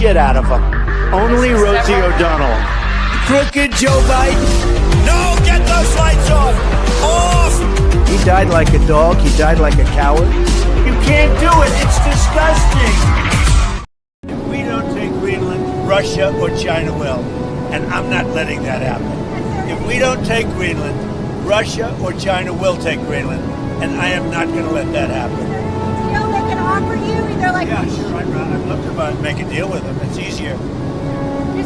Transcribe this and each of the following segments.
shit out of them. Only Rosie O'Donnell. Crooked Joe Biden. No, get those lights off! Off! He died like a dog. He died like a coward. You can't do it. It's disgusting. If we don't take Greenland, Russia or China will. And I'm not letting that happen. If we don't take Greenland, Russia or China will take Greenland. And I am not going to let that happen. You know they can offer you either like... Yeah, sure. I'd love to make a deal with them. It's easier.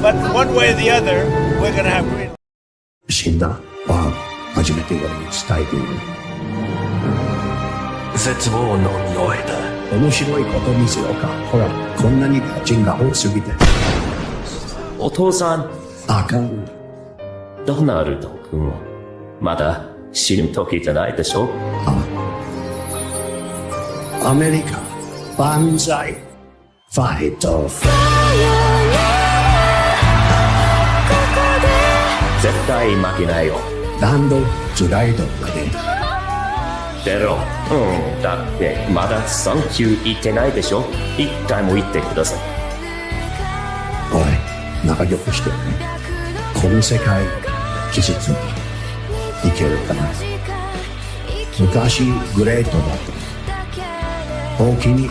But one way or the other, we're going to have Greenland. 死んだは初めて俺に伝えている。絶望の匂いだ。面白いことにしようか。ほら、こんなに人が多すぎて。お父さん。あかん。ドナルド君、まだ死ぬ時じゃないでしょ。アメリカ、万歳、ファイト。絶対負けないよ。ランド、ズライドまで。出ろ。だってまだサンキュー言ってないでしょ。一回も言ってください。おい、仲良くしてね。この世界、季節にいけるかな。昔グレートだった大きに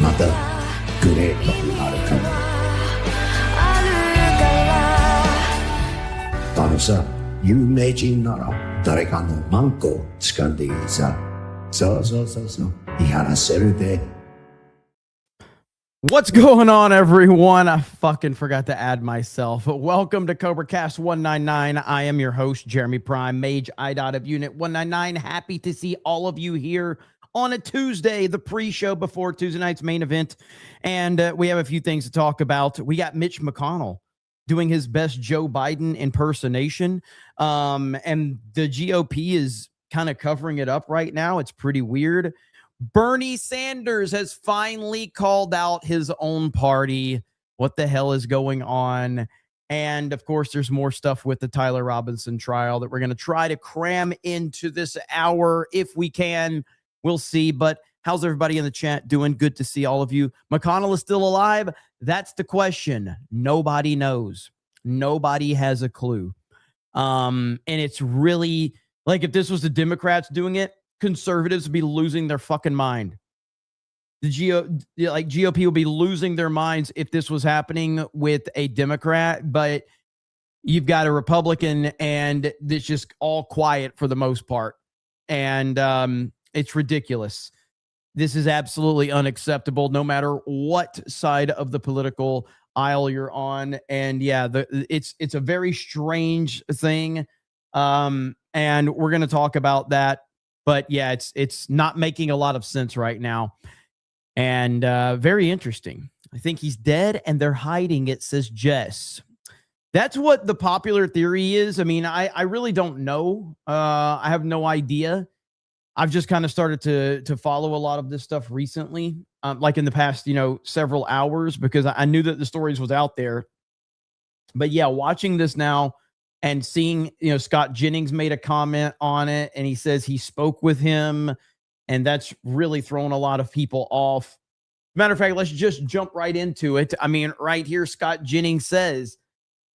またグレートになるかな。あのさ、有名人なら誰かのマンコ掴んでいいさ。そうやらせるで。What's going on, everyone? I fucking forgot to add myself. Welcome to CobraCast 199. I am your host, Jeremy Prime, Mage IDOT of Unit 199. Happy to see all of you here on a Tuesday, the pre-show before Tuesday night's main event. And we have a few things to talk about. We got Mitch McConnell doing his best Joe Biden impersonation. And the GOP is kind of covering it up right now. It's pretty weird. Bernie Sanders has finally called out his own party. What the hell is going on? And of course, there's more stuff with the Tyler Robinson trial that we're going to try to cram into this hour if we can. We'll see. But how's everybody in the chat doing? Good to see all of you. McConnell is still alive. That's the question. Nobody knows. Nobody has a clue. And it's really like if this was the Democrats doing it, conservatives would be losing their fucking mind. The GOP would be losing their minds if this was happening with a Democrat, but you've got a Republican and it's just all quiet for the most part. And it's ridiculous. This is absolutely unacceptable no matter what side of the political aisle you're on. And yeah, it's a very strange thing. And we're going to talk about that. But yeah, it's not making a lot of sense right now. And very interesting. I think he's dead and they're hiding it, says Jess. That's what the popular theory is. I mean, I really don't know. I have no idea. I've just kind of started to follow a lot of this stuff recently, like in the past, several hours, because I knew that the stories was out there. But yeah, watching this now, and seeing, Scott Jennings made a comment on it and he says he spoke with him, and that's really thrown a lot of people off. Matter of fact, let's just jump right into it. I mean, right here, Scott Jennings says,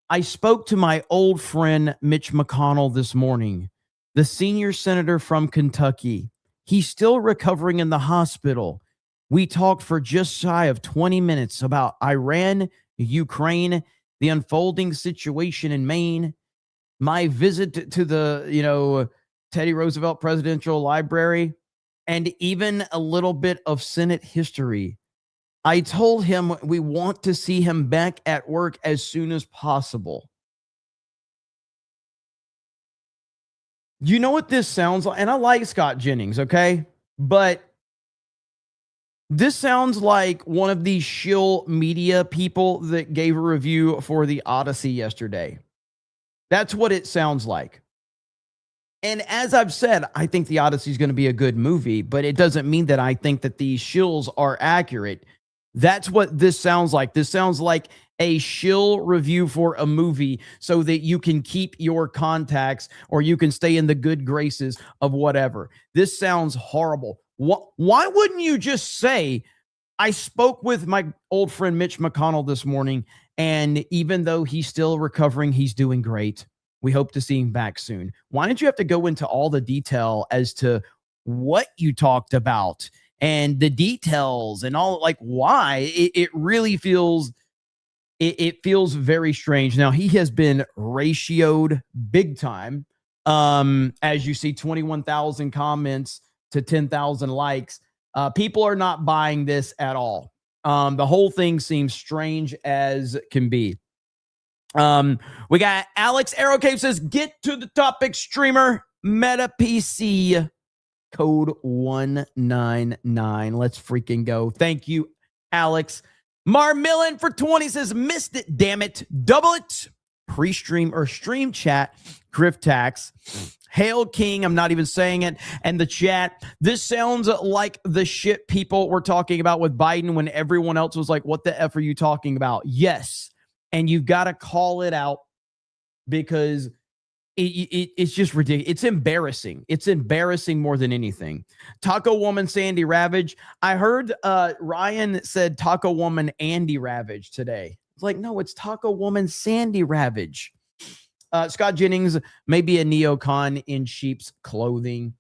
I spoke to my old friend, Mitch McConnell, this morning, the senior senator from Kentucky. He's still recovering in the hospital. We talked for just shy of 20 minutes about Iran, Ukraine, the unfolding situation in Maine, my visit to the, Teddy Roosevelt Presidential Library, and even a little bit of Senate history. I told him we want to see him back at work as soon as possible. You know what this sounds like? And I like Scott Jennings, okay? But this sounds like one of these shill media people that gave a review for the Odyssey yesterday. That's what it sounds like. And as I've said, I think the Odyssey is going to be a good movie, but it doesn't mean that I think that these shills are accurate. That's what this sounds like. This sounds like a shill review for a movie so that you can keep your contacts or you can stay in the good graces of whatever. This sounds horrible. Why wouldn't you just say, I spoke with my old friend Mitch McConnell this morning, and even though he's still recovering, he's doing great. We hope to see him back soon. Why did you have to go into all the detail as to what you talked about and the details and all, like, why? It really feels, it feels very strange. Now, he has been ratioed big time. As you see, 21,000 comments to 10,000 likes. People are not buying this at all. The whole thing seems strange as can be. We got Alex Aerocave says, get to the topic, streamer. Meta PC code 199. Let's freaking go. Thank you, Alex. Marmillan for 20 says, missed it, damn it. Double it. Pre-stream or stream chat. Griff Tax. Hail King, I'm not even saying it. And the chat, this sounds like the shit people were talking about with Biden when everyone else was like, what the F are you talking about? Yes. And you've got to call it out because it's just ridiculous. It's embarrassing. It's embarrassing more than anything. Taco Woman Sandy Ravage. I heard Ryan said Taco Woman Andy Ravage today. It's like, no, it's Taco Woman Sandy Ravage. Scott Jennings may be a neocon in sheep's clothing.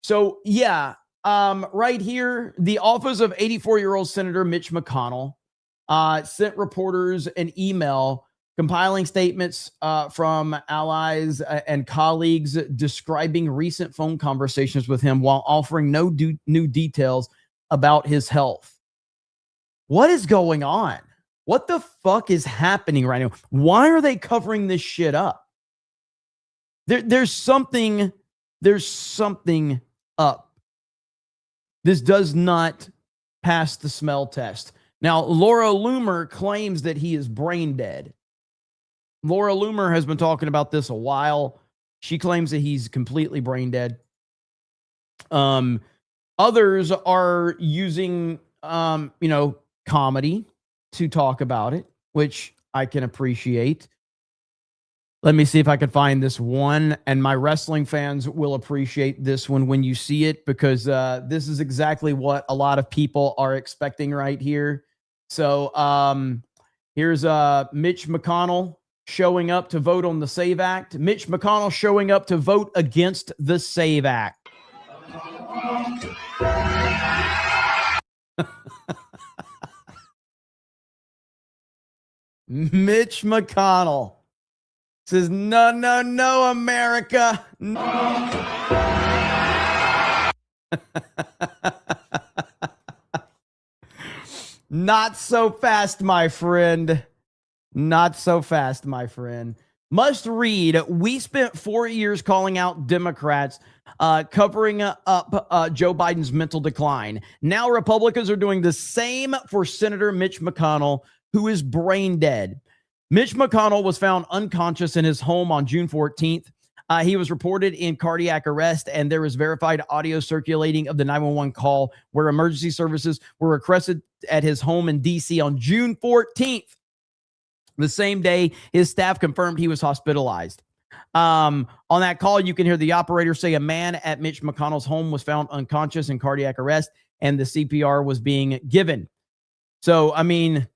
So, yeah, right here, the office of 84-year-old Senator Mitch McConnell sent reporters an email compiling statements from allies and colleagues describing recent phone conversations with him while offering no new details about his health. What is going on? What the fuck is happening right now? Why are they covering this shit up? There's something up. This does not pass the smell test. Now, Laura Loomer claims that he is brain dead. Laura Loomer has been talking about this a while. She claims that he's completely brain dead. Others are using, comedy to talk about it, which I can appreciate. Let me see if I can find this one, and my wrestling fans will appreciate this one when you see it, because this is exactly what a lot of people are expecting right here. So here's Mitch McConnell showing up to vote on the SAVE Act. Mitch McConnell showing up to vote against the SAVE Act. Mitch McConnell says, no, no, no, America. No. Not so fast, my friend. Not so fast, my friend. Must read. We spent 4 years calling out Democrats, covering up Joe Biden's mental decline. Now Republicans are doing the same for Senator Mitch McConnell, who is brain dead. Mitch McConnell was found unconscious in his home on June 14th. He was reported in cardiac arrest, and there was verified audio circulating of the 911 call where emergency services were requested at his home in D.C. on June 14th. The same day, his staff confirmed he was hospitalized. On that call, you can hear the operator say a man at Mitch McConnell's home was found unconscious in cardiac arrest, and the CPR was being given. So, I mean,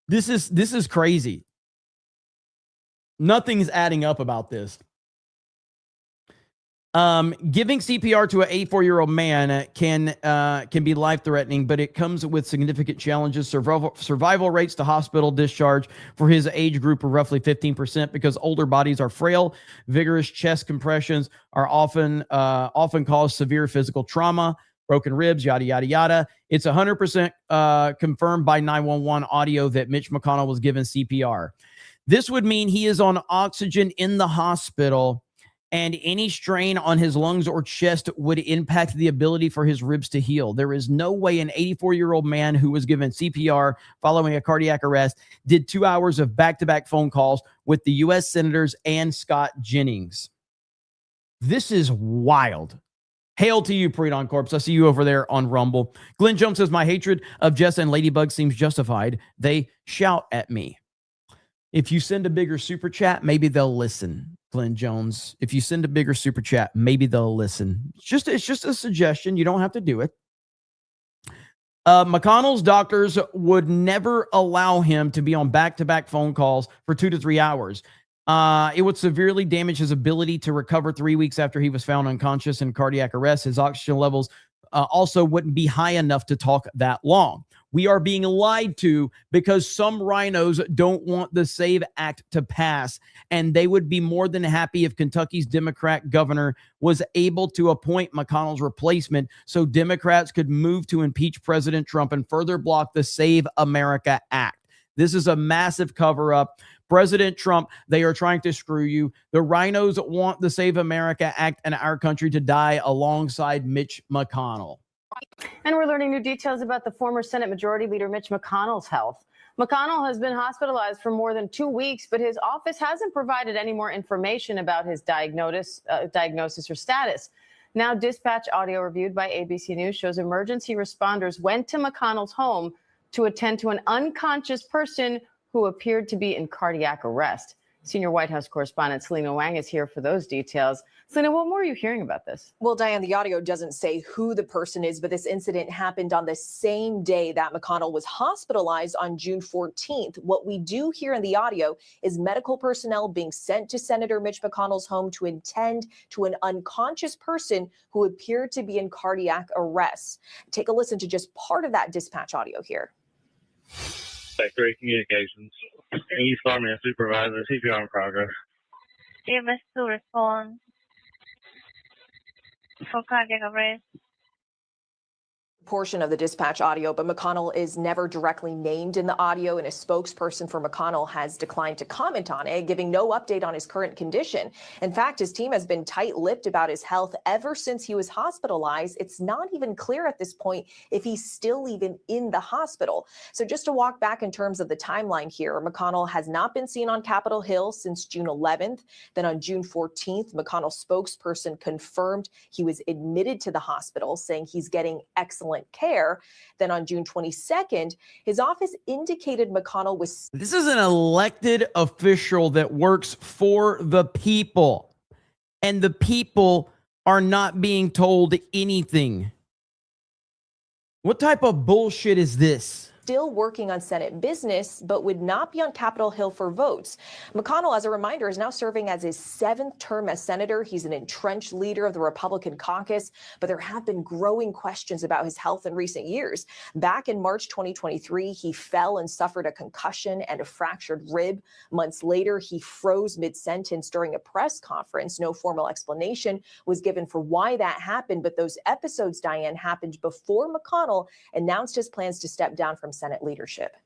this is crazy. Nothing's adding up about this. Giving CPR to an 84-year-old man can be life-threatening, but it comes with significant challenges. Survival rates to hospital discharge for his age group are roughly 15% because older bodies are frail. Vigorous chest compressions are often cause severe physical trauma, broken ribs, yada, yada, yada. It's 100% confirmed by 911 audio that Mitch McConnell was given CPR. This would mean he is on oxygen in the hospital, and any strain on his lungs or chest would impact the ability for his ribs to heal. There is no way an 84-year-old man who was given CPR following a cardiac arrest did 2 hours of back-to-back phone calls with the U.S. senators and Scott Jennings. This is wild. Hail to you, Predon Corpse. I see you over there on Rumble. Glenn Jones says, my hatred of Jess and Ladybug seems justified. They shout at me. If you send a bigger super chat, maybe they'll listen, Glenn Jones. If you send a bigger super chat, maybe they'll listen. It's just a suggestion. You don't have to do it. McConnell's doctors would never allow him to be on back-to-back phone calls for 2 to 3 hours. It would severely damage his ability to recover 3 weeks after he was found unconscious in cardiac arrest. His oxygen levels also wouldn't be high enough to talk that long. We are being lied to because some rhinos don't want the SAVE Act to pass, and they would be more than happy if Kentucky's Democrat governor was able to appoint McConnell's replacement so Democrats could move to impeach President Trump and further block the Save America Act. This is a massive cover-up. President Trump, they are trying to screw you. The rhinos want the Save America Act and our country to die alongside Mitch McConnell. And we're learning new details about the former Senate Majority Leader Mitch McConnell's health. McConnell has been hospitalized for more than 2 weeks, but his office hasn't provided any more information about his diagnosis or status. Now, dispatch audio reviewed by ABC News shows emergency responders went to McConnell's home to attend to an unconscious person who appeared to be in cardiac arrest. Senior White House correspondent Selena Wang is here for those details. Selena, what more are you hearing about this? Well, Diane, the audio doesn't say who the person is, but this incident happened on the same day that McConnell was hospitalized on June 14th. What we do hear in the audio is medical personnel being sent to Senator Mitch McConnell's home to attend to an unconscious person who appeared to be in cardiac arrest. Take a listen to just part of that dispatch audio here. Secretary Communications. East Army Supervisor, CPR in progress. EMS to respond for cardiac arrest. Portion of the dispatch audio, but McConnell is never directly named in the audio, and a spokesperson for McConnell has declined to comment on it, giving no update on his current condition. In fact, his team has been tight-lipped about his health ever since he was hospitalized. It's not even clear at this point if he's still even in the hospital. So just to walk back in terms of the timeline here, McConnell has not been seen on Capitol Hill since June 11th. Then on June 14th, McConnell's spokesperson confirmed he was admitted to the hospital, saying he's getting excellent care. Then on June 22nd, his office indicated McConnell was... This is an elected official that works for the people, and the people are not being told anything. What type of bullshit is this? Still working on Senate business, but would not be on Capitol Hill for votes. McConnell, as a reminder, is now serving as his 7th term as senator. He's an entrenched leader of the Republican caucus, but there have been growing questions about his health in recent years. Back in March 2023, he fell and suffered a concussion and a fractured rib. Months later, he froze mid-sentence during a press conference. No formal explanation was given for why that happened, but those episodes, Diane, happened before McConnell announced his plans to step down from Senate leadership.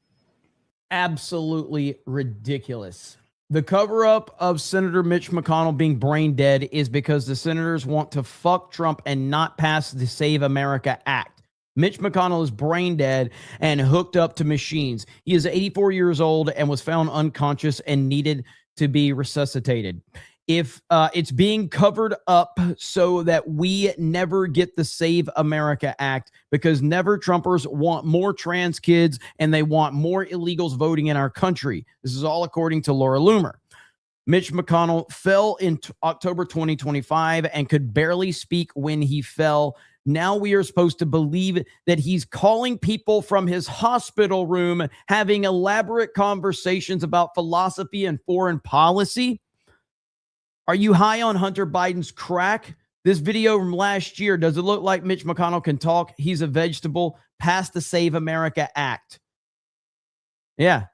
Absolutely ridiculous. The cover-up of Senator Mitch McConnell being brain dead is because the senators want to fuck Trump and not pass the Save America Act. Mitch McConnell is brain dead and hooked up to machines. He is 84 years old and was found unconscious and needed to be resuscitated. If it's being covered up so that we never get the Save America Act, because never Trumpers want more trans kids and they want more illegals voting in our country. This is all according to Laura Loomer. Mitch McConnell fell in October 2025 and could barely speak when he fell. Now we are supposed to believe that he's calling people from his hospital room, having elaborate conversations about philosophy and foreign policy. Are you high on Hunter Biden's crack? This video from last year, does it look like Mitch McConnell can talk? He's a vegetable. Pass the Save America Act. Yeah.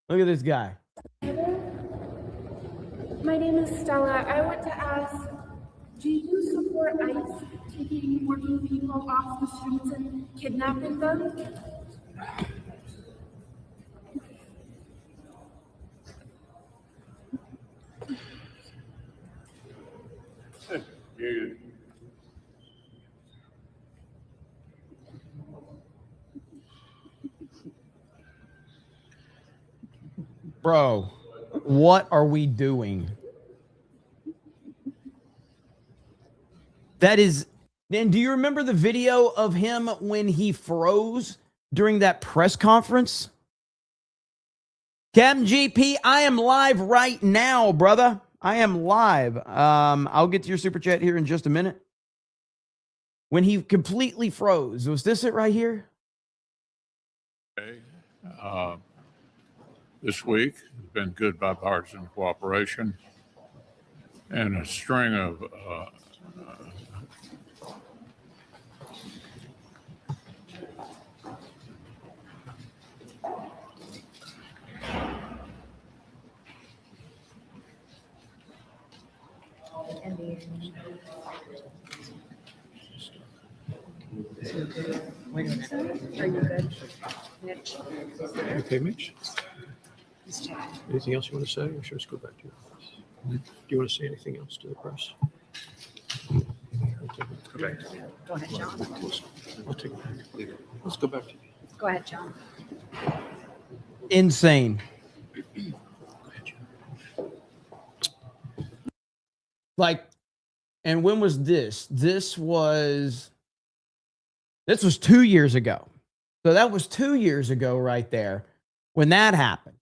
Look at this guy. My name is Stella. I want to ask, do you support ICE taking working people off the streets and kidnapping them? Bro, what are we doing? That is, and do you remember the video of him when he froze during that press conference? Captain GP, I am live right now, brother. I am live. I'll get to your super chat here in just a minute. When he completely froze, was this it right here? This week has been good bipartisan cooperation and a string of Wait a minute. Are you good? Mitch? Okay, Mitch. Anything else you want to say, or should we just go back to your office? Do you want to say anything else to the press? Go back. Go ahead, John. I'll take it back. Let's go back to you. Go ahead, John. Insane. Like, and when was this? This was 2 years ago. So that was 2 years ago right there when that happened.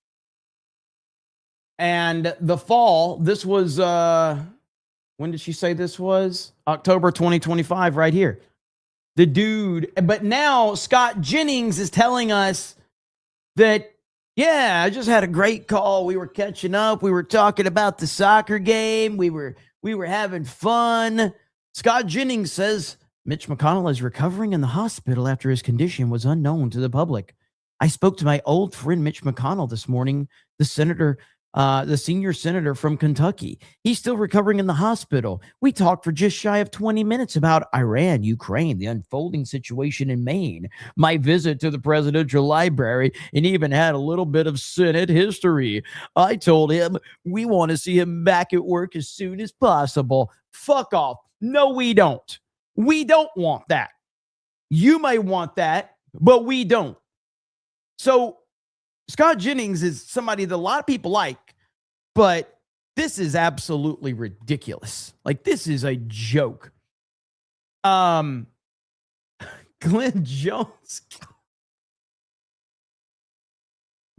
And the fall, this was, when did she say this was? October 2025 right here. The dude, but now Scott Jennings is telling us that, yeah, I just had a great call. We were catching up. We were talking about the soccer game. We were having fun. Scott Jennings says Mitch McConnell is recovering in the hospital after his condition was unknown to the public. I spoke to my old friend Mitch McConnell this morning, the senior senator from Kentucky. He's still recovering in the hospital. We talked for just shy of 20 minutes about Iran, Ukraine, the unfolding situation in Maine, my visit to the presidential library, and even had a little bit of Senate history. I told him we want to see him back at work as soon as possible. Fuck off. No, we don't. We don't want that. You may want that, but we don't. So Scott Jennings is somebody that a lot of people like, but this is absolutely ridiculous. Like, this is a joke. Glenn Jones.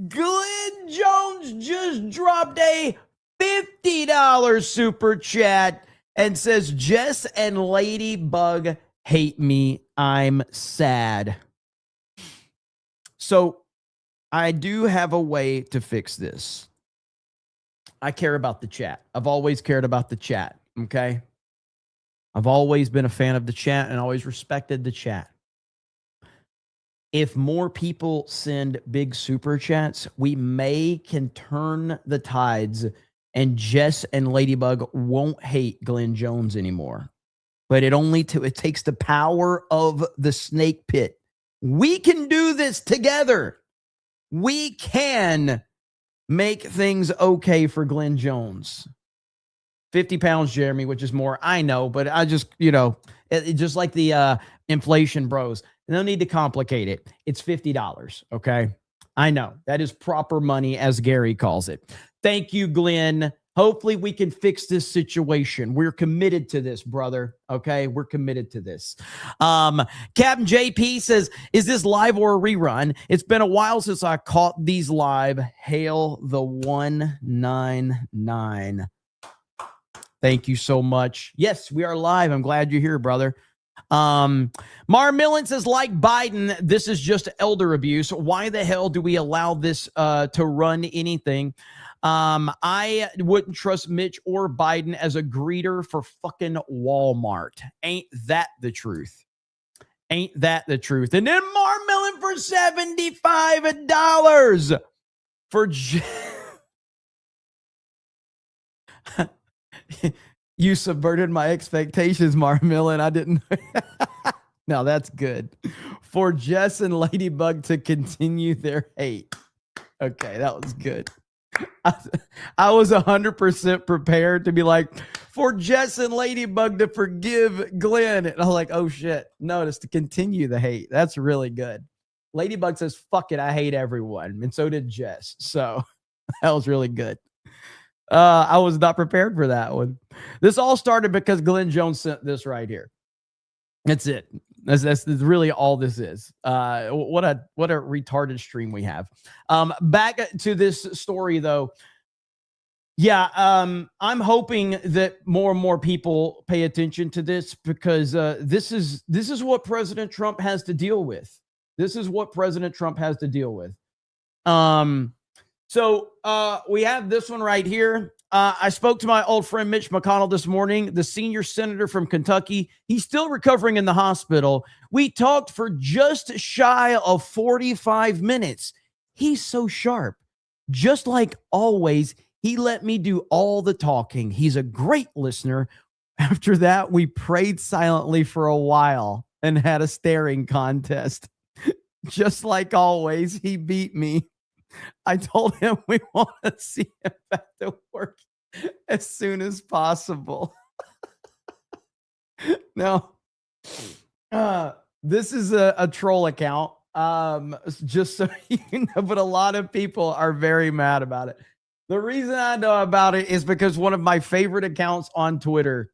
Glenn Jones just dropped a $50 super chat and says, Jess and Ladybug hate me. I'm sad. So I do have a way to fix this. I care about the chat. I've always cared about the chat. Okay. I've always been a fan of the chat and always respected the chat. If more people send big super chats, we can turn the tides and Jess and Ladybug won't hate Glenn Jones anymore. But it takes the power of the snake pit. We can do this together. We can make things okay for Glenn Jones. 50 pounds, Jeremy, which is more. I know, but I just, just like the inflation bros. No need to complicate it. It's $50, okay? I know. That is proper money, as Gary calls it. Thank you, Glenn. Hopefully we can fix this situation. We're committed to this, brother. Okay, we're committed to this. Captain JP says, is this live or a rerun? It's been a while since I caught these live. Hail the 199. Thank you so much. Yes, we are live. I'm glad you're here, brother. Mar Millen says, like Biden, this is just elder abuse. Why the hell do we allow this to run anything? I wouldn't trust Mitch or Biden as a greeter for fucking Walmart. Ain't that the truth? Ain't that the truth? And then Mar Millen for $75 for you subverted my expectations, Mar Millen. I didn't. No, that's good. For Jess and Ladybug to continue their hate. Okay, that was good. I was 100% prepared to be like, for Jess and Ladybug to forgive Glenn. And I'm like, oh shit. Notice to continue the hate. That's really good. Ladybug says, fuck it, I hate everyone. And so did Jess. So that was really good. I was not prepared for that one. This all started because Glenn Jones sent this right here. That's it. That's really all this is. What a retarded stream we have. Back to this story though. Yeah, I'm hoping that more and more people pay attention to this because this is what President Trump has to deal with. This is what President Trump has to deal with. So we have this one right here. I spoke to my old friend Mitch McConnell this morning, the senior senator from Kentucky. He's still recovering in the hospital. We talked for just shy of 45 minutes. He's so sharp. Just like always, he let me do all the talking. He's a great listener. After that, we prayed silently for a while and had a staring contest. Just like always, he beat me. I told him we want to see him back to work as soon as possible. Now, this is a troll account. Just so you know, but a lot of people are very mad about it. The reason I know about it is because one of my favorite accounts on Twitter,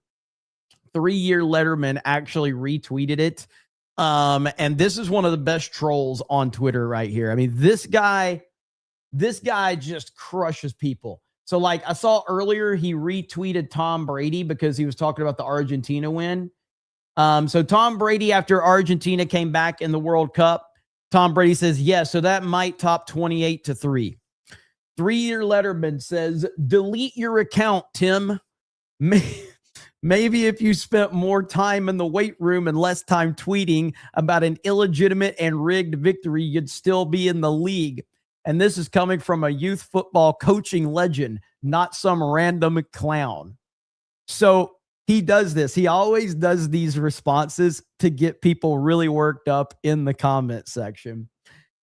3-Year Letterman, actually retweeted it. And this is one of the best trolls on Twitter right here. I mean, this guy just crushes people. So like I saw earlier, he retweeted Tom Brady because he was talking about the Argentina win. So Tom Brady, after Argentina came back in the World Cup, Tom Brady says, yeah, so that might top 28-3. 3-Year Letterman says, delete your account, Tim. Maybe if you spent more time in the weight room and less time tweeting about an illegitimate and rigged victory, you'd still be in the league. And this is coming from a youth football coaching legend, not some random clown. So he does this. He always does these responses to get people really worked up in the comment section.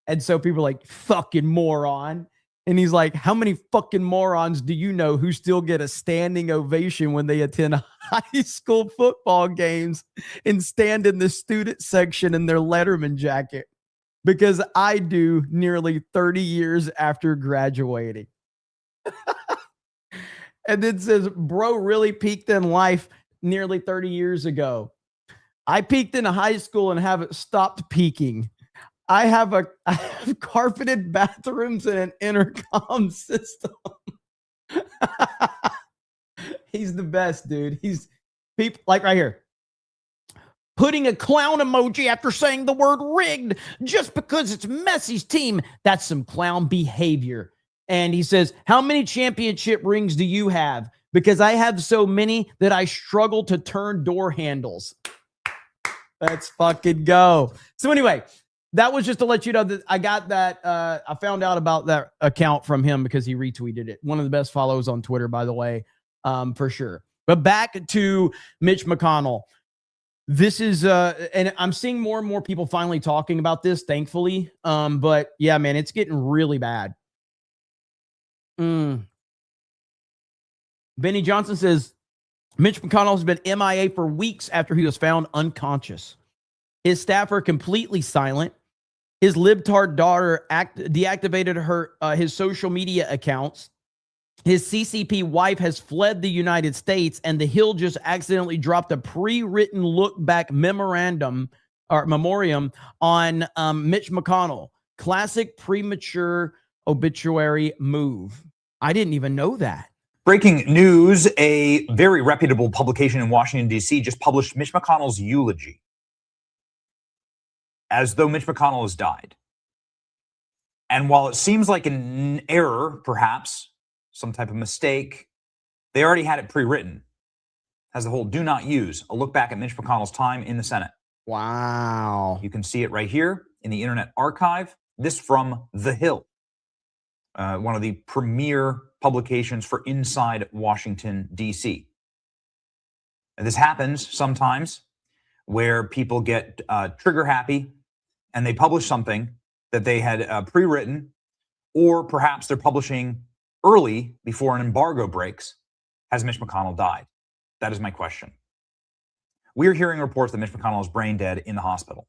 And so people are like, fucking moron. And he's like, how many fucking morons do you know who still get a standing ovation when they attend high school football games and stand in the student section in their Letterman jacket? Because I do nearly 30 years after graduating. And then says, bro really peaked in life nearly 30 years ago. I peaked in high school and haven't stopped peaking. I have carpeted bathrooms and an intercom system. He's the best, dude. He's people like right here. Putting a clown emoji after saying the word rigged just because it's Messi's team. That's some clown behavior. And he says, how many championship rings do you have? Because I have so many that I struggle to turn door handles. Let's fucking go. So anyway, that was just to let you know that I got that. I found out about that account from him because he retweeted it. One of the best follows on Twitter, by the way, for sure. But back to Mitch McConnell. This is, and I'm seeing more and more people finally talking about this, thankfully. But yeah, man, it's getting really bad. Benny Johnson says, Mitch McConnell has been MIA for weeks after he was found unconscious. His staff are completely silent. His libtard daughter deactivated his social media accounts. His CCP wife has fled the United States, and the Hill just accidentally dropped a pre-written look-back memoriam on Mitch McConnell. Classic premature obituary move. I didn't even know that. Breaking news, a very reputable publication in Washington, D.C. just published Mitch McConnell's eulogy, as though Mitch McConnell has died. And while it seems like an error, perhaps, some type of mistake, they already had it pre-written. Has the whole do not use, a look back at Mitch McConnell's time in the Senate. Wow. You can see it right here in the Internet Archive. This from The Hill, one of the premier publications for inside Washington, D.C. And this happens sometimes where people get trigger happy and they publish something that they had pre-written, or perhaps they're publishing early before an embargo breaks. Has Mitch McConnell died? That is my question. We're hearing reports that Mitch McConnell is brain dead in the hospital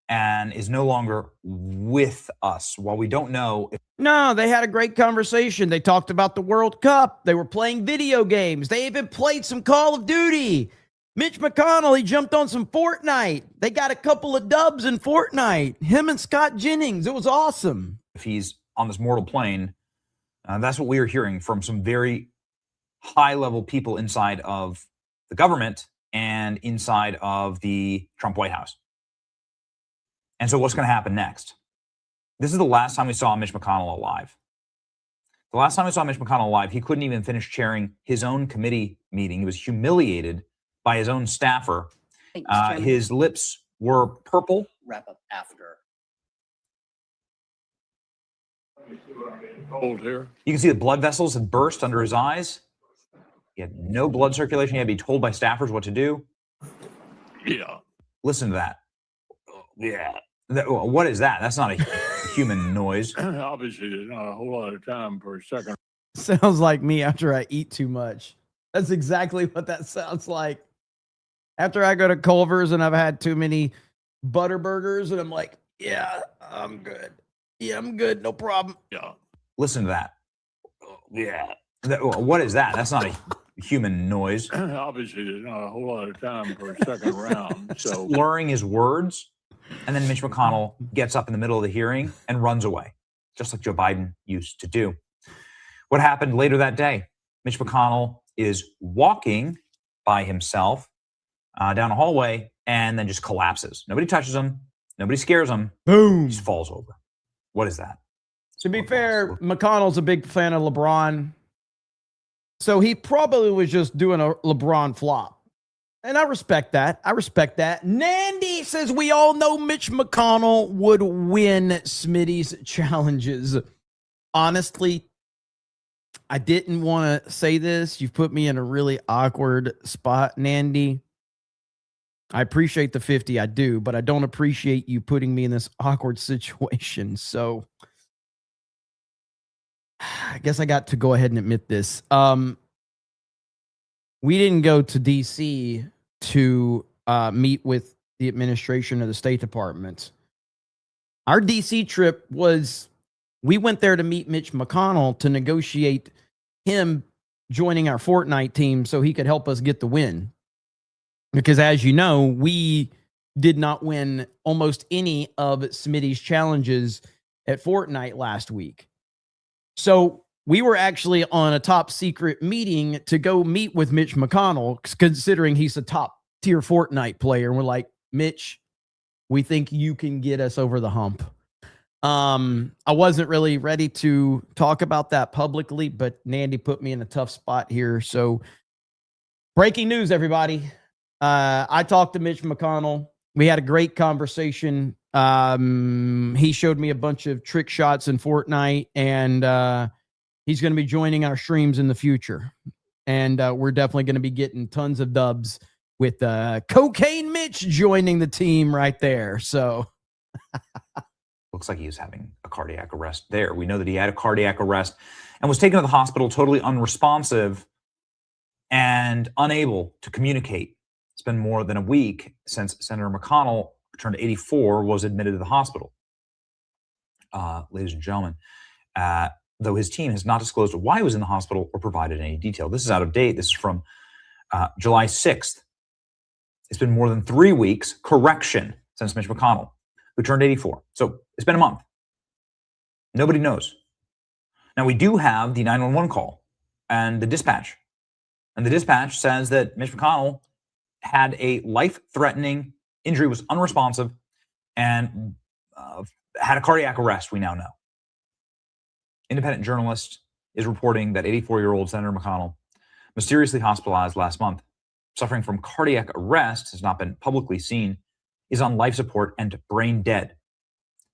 and is no longer with us. While we don't know No, they had a great conversation. They talked about the World Cup. They were playing video games. They even played some Call of Duty. Mitch McConnell, he jumped on some Fortnite. They got a couple of dubs in Fortnite. Him and Scott Jennings. It was awesome. if he's on this mortal plane. That's what we are hearing from some very high-level people inside of the government and inside of the Trump White House. And so what's going to happen next? This is the last time we saw Mitch McConnell alive. The last time we saw Mitch McConnell alive, he couldn't even finish chairing his own committee meeting. He was humiliated by his own staffer. His lips were purple. Wrap up after. Cold here. You can see the blood vessels had burst under his eyes. He had no blood circulation. He had to be told by staffers what to do. Yeah. Listen to that. Yeah. What is that? That's not a human noise. Obviously, there's not a whole lot of time for a second. Sounds like me after I eat too much. That's exactly what that sounds like. After I go to Culver's and I've had too many butter burgers and I'm like, yeah, I'm good. Yeah, I'm good. No problem. Yeah. Listen to that. Yeah. What is that? That's not a human noise. Obviously, there's not a whole lot of time for a second round. So slurring his words. And then Mitch McConnell gets up in the middle of the hearing and runs away, just like Joe Biden used to do. What happened later that day? Mitch McConnell is walking by himself down a hallway and then just collapses. Nobody touches him. Nobody scares him. Boom. He just falls over. What is that? To be fair, McConnell's a big fan of LeBron. So he probably was just doing a LeBron flop. And I respect that. I respect that. Nandy says we all know Mitch McConnell would win Smitty's challenges. Honestly, I didn't want to say this. You've put me in a really awkward spot, Nandy. I appreciate the 50, I do, but I don't appreciate you putting me in this awkward situation. So I guess I got to go ahead and admit this. We didn't go to D.C. to meet with the administration of the State Department. Our D.C. trip was, we went there to meet Mitch McConnell to negotiate him joining our Fortnite team so he could help us get the win. Because as you know, we did not win almost any of Smitty's challenges at Fortnite last week. So we were actually on a top secret meeting to go meet with Mitch McConnell, considering he's a top tier Fortnite player. And we're like, Mitch, we think you can get us over the hump. I wasn't really ready to talk about that publicly, but Nandy put me in a tough spot here. So breaking news, everybody. I talked to Mitch McConnell. We had a great conversation. He showed me a bunch of trick shots in Fortnite, and he's going to be joining our streams in the future. And we're definitely going to be getting tons of dubs with Cocaine Mitch joining the team right there. So looks like he was having a cardiac arrest there. We know that he had a cardiac arrest and was taken to the hospital totally unresponsive and unable to communicate. It's been more than a week since Senator McConnell, who turned 84, was admitted to the hospital. Ladies and gentlemen, though his team has not disclosed why he was in the hospital or provided any detail. This is out of date. This is from July 6th. It's been more than 3 weeks, correction, since Mitch McConnell, who turned 84. So it's been a month. Nobody knows. Now, we do have the 911 call and the dispatch. And the dispatch says that Mitch McConnell had a life-threatening injury, was unresponsive, and had a cardiac arrest, we now know. Independent journalist is reporting that 84-year-old Senator McConnell, mysteriously hospitalized last month, suffering from cardiac arrest, has not been publicly seen, is on life support and brain dead,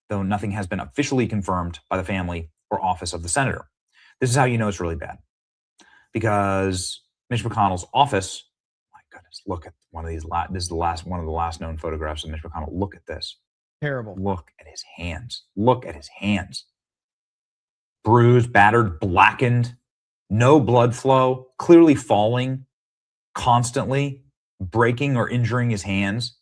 though nothing has been officially confirmed by the family or office of the senator. This is how you know it's really bad. Because Mitch McConnell's office, my goodness, look at one of these. This is one of the last known photographs of Mitch McConnell. Look at this. Terrible. Look at his hands. Look at his hands. Bruised, battered, blackened, no blood flow, clearly falling constantly, breaking or injuring his hands.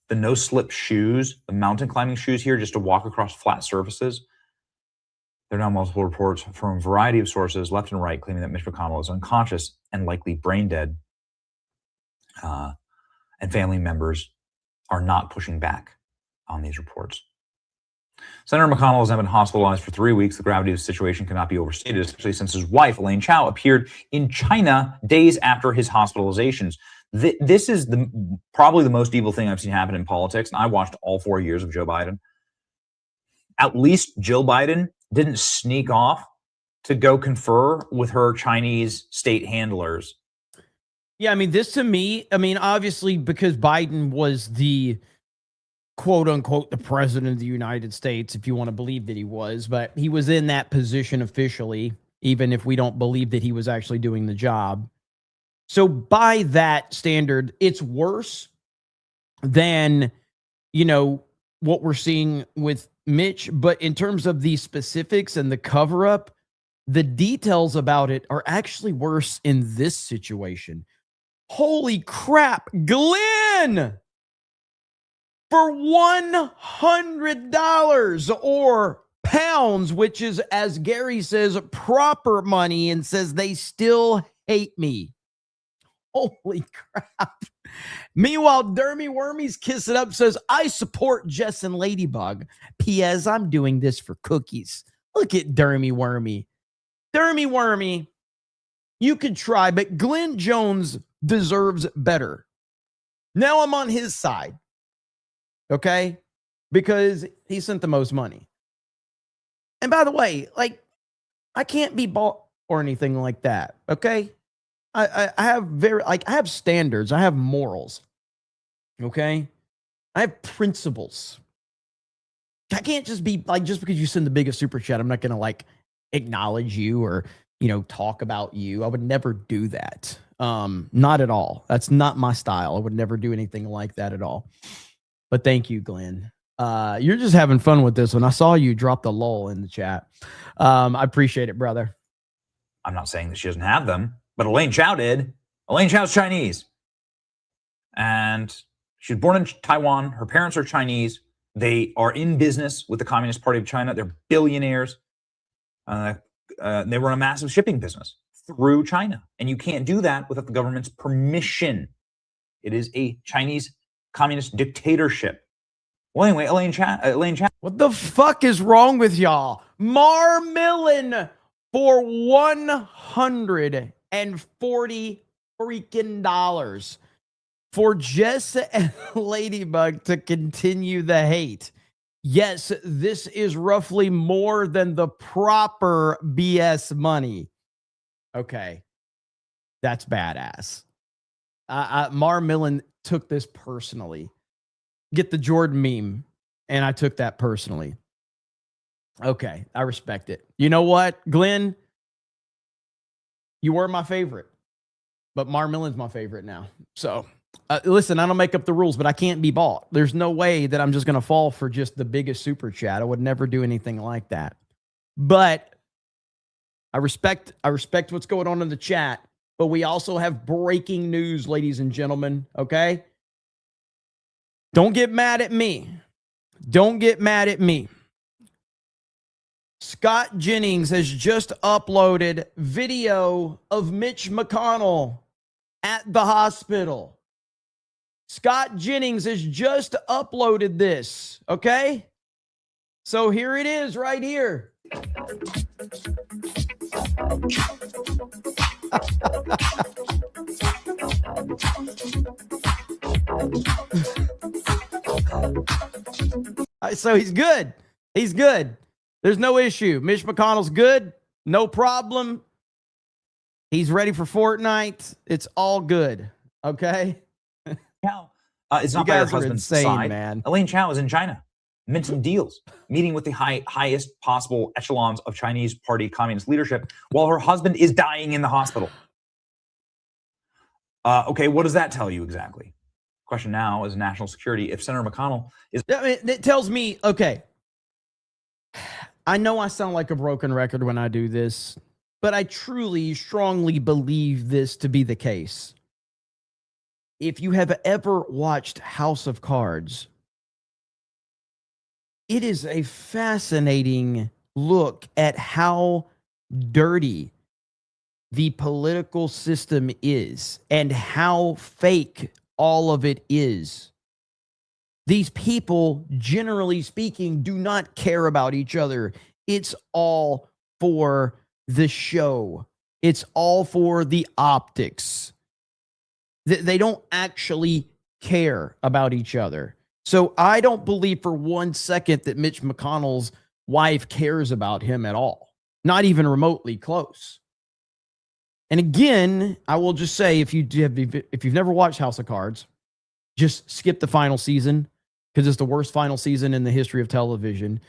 The no-slip shoes, the mountain climbing shoes here just to walk across flat surfaces. There are now multiple reports from a variety of sources, left and right, claiming that Mitch McConnell is unconscious and likely brain dead. And family members are not pushing back on these reports. Senator McConnell has now been hospitalized for 3 weeks. The gravity of the situation cannot be overstated, especially since his wife, Elaine Chao, appeared in China days after his hospitalizations. This is probably the most evil thing I've seen happen in politics, and I watched all 4 years of Joe Biden. at least Jill Biden didn't sneak off to go confer with her Chinese state handlers. Yeah, I mean, this to me, I mean, obviously, because Biden was the quote unquote the president of the United States, if you want to believe that he was, but he was in that position officially, even if we don't believe that he was actually doing the job. So by that standard, it's worse than, you know, what we're seeing with Mitch. But in terms of the specifics and the cover up, the details about it are actually worse in this situation. Holy crap, Glenn! For $100 or pounds, which is, as Gary says, proper money, and says they still hate me. Holy crap. Meanwhile, Dermy Wormy's Kiss It Up says, I support Jess and Ladybug. P.S. I'm doing this for cookies. Look at Dermy Wormy. Dermy Wormy, you could try, but Glenn Jones deserves better. Now I'm on his side. Okay? Because he sent the most money. And by the way, like, I can't be bought or anything like that. Okay? I have I have standards. I have morals. Okay? I have principles. I can't just be like, just because you send the biggest super chat, I'm not going to like acknowledge you or, you know, talk about you. I would never do that. Not at all. That's not my style. I would never do anything like that at all. But thank you, Glenn. You're just having fun with this one. I saw you drop the lol in the chat. I appreciate it, brother. I'm not saying that she doesn't have them, but Elaine Chao did. Elaine Chao's Chinese. And she was born in Taiwan. Her parents are Chinese. They are in business with the Communist Party of China. They're billionaires. They run a massive shipping business through China. And you can't do that without the government's permission. It is a Chinese communist dictatorship. Well, anyway, Elaine Chao. What the fuck is wrong with y'all? Mar Millen for $140 freaking dollars for Jess and Ladybug to continue the hate. Yes, this is roughly more than the proper BS money. Okay. That's badass. Mar Millen took this personally. Get the Jordan meme. And I took that personally. Okay. I respect it. You know what, Glenn? You were my favorite. But Mar Millen's my favorite now. So, listen, I don't make up the rules, but I can't be bought. There's no way that I'm just going to fall for just the biggest super chat. I would never do anything like that. But I respect what's going on in the chat. But we also have breaking news, ladies and gentlemen. Okay? Don't get mad at me. Don't get mad at me. Scott Jennings has just uploaded video of Mitch McConnell at the hospital. Scott Jennings has just uploaded this, okay? So here it is right here. So he's good. He's good. There's no issue. Mitch McConnell's good. No problem. He's ready for Fortnite. It's all good. Okay? Chao is not You by her guys are husband's insane, side. man. Elaine Chao is in China, minting deals, meeting with the highest possible echelons of Chinese Party communist leadership while her husband is dying in the hospital. Okay, what does that tell you exactly? Question now is national security. If Senator McConnell is... I mean, it tells me, okay, I know I sound like a broken record when I do this, but I truly, strongly believe this to be the case. If you have ever watched House of Cards, it is a fascinating look at how dirty the political system is and how fake all of it is. These people, generally speaking, do not care about each other. It's all for the show. It's all for the optics. They don't actually care about each other. So I don't believe for 1 second that Mitch McConnell's wife cares about him at all, not even remotely close. And again, I will just say, if you've never watched House of Cards, just skip the final season because it's the worst final season in the history of television.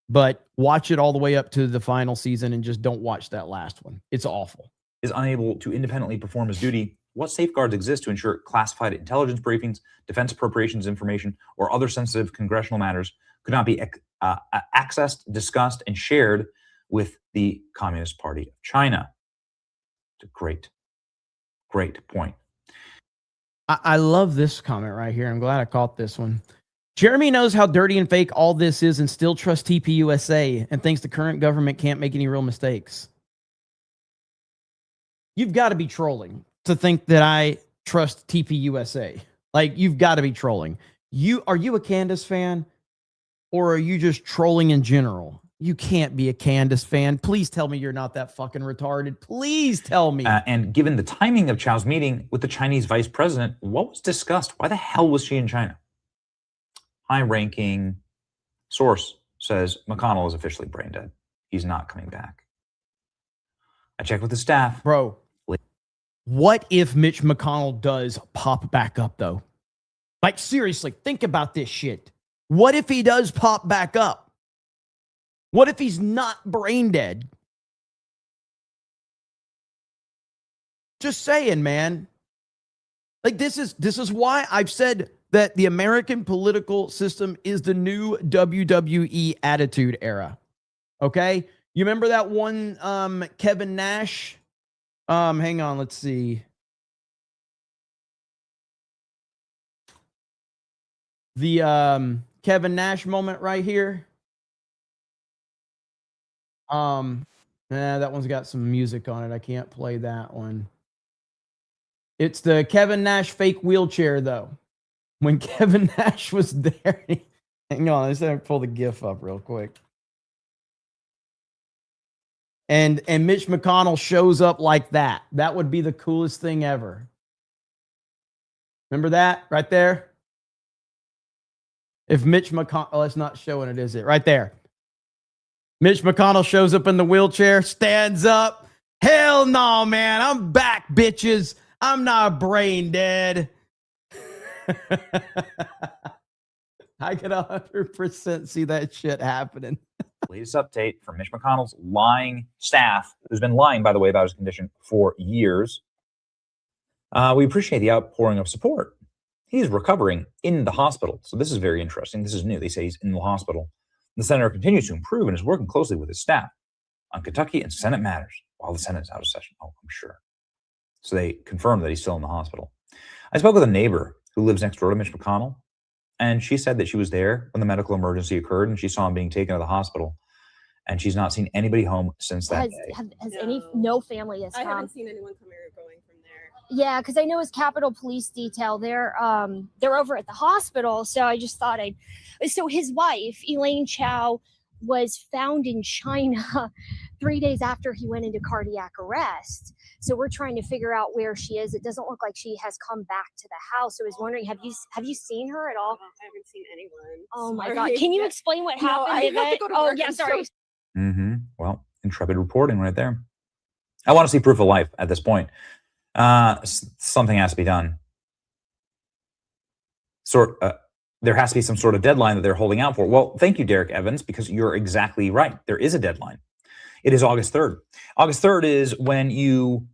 But watch it all the way up to the final season and just don't watch that last one. It's awful. Is unable to independently perform his duty, what safeguards exist to ensure classified intelligence briefings, defense appropriations information, or other sensitive congressional matters could not be accessed, discussed, and shared with the Communist Party of China? It's a great point. I love this comment right here. I'm glad I caught this one. Jeremy knows how dirty and fake all this is and still trusts TPUSA and thinks the current government can't make any real mistakes. You've got to be trolling to think that I trust TPUSA. Like, you've got to be trolling. Are you a Candace fan, or are you just trolling in general? You can't be a Candace fan. Please tell me you're not that fucking retarded. Please tell me. And given the timing of Chow's meeting with the Chinese vice president, what was discussed? Why the hell was she in China? High-ranking source says McConnell is officially brain dead. He's not coming back. I checked with the staff. Bro, what if Mitch McConnell does pop back up, though? Like, seriously, think about this shit. What if he does pop back up? What if he's not brain dead? Just saying, man. Like, this is why I've said that the American political system is the new WWE Attitude Era. Okay? You remember that one Kevin Nash? Hang on, let's see. The Kevin Nash moment right here. That one's got some music on it. I can't play that one. It's the Kevin Nash fake wheelchair, though. When Kevin Nash was there. Hang on, let's pull the GIF up real quick. And Mitch McConnell shows up like that. That would be the coolest thing ever. Remember that right there? If Mitch McConnell, oh, it's not showing it, is it? Right there. Mitch McConnell shows up in the wheelchair, stands up. Hell no, man. I'm back, bitches. I'm not brain dead. I can 100% see that shit happening. Latest update from Mitch McConnell's lying staff, who's been lying, by the way, about his condition for years. We appreciate the outpouring of support. He's recovering in the hospital. So this is very interesting. This is new. They say he's in the hospital. The senator continues to improve and is working closely with his staff on Kentucky and Senate matters while the Senate is out of session. Oh, I'm sure. So they confirmed that he's still in the hospital. I spoke with a neighbor who lives next door to Mitch McConnell, and she said that she was there when the medical emergency occurred, and she saw him being taken to the hospital, and she's not seen anybody home since that day. No family has come. I haven't seen anyone coming or going from there. Yeah, because I know his Capitol Police Detail, they're over at the hospital, so I just thought so his wife, Elaine Chow, was found in China 3 days after he went into cardiac arrest. So we're trying to figure out where she is. It doesn't look like she has come back to the house. So I was wondering, have you seen her at all? I haven't seen anyone. Oh my God. Can you explain what happened? No, I have to go to work. Yeah, sorry. Well, intrepid reporting right there. I want to see proof of life at this point. Something has to be done. There has to be some sort of deadline that they're holding out for. Well, thank you, Derek Evans, because you're exactly right. There is a deadline. It is August 3rd. August 3rd is when you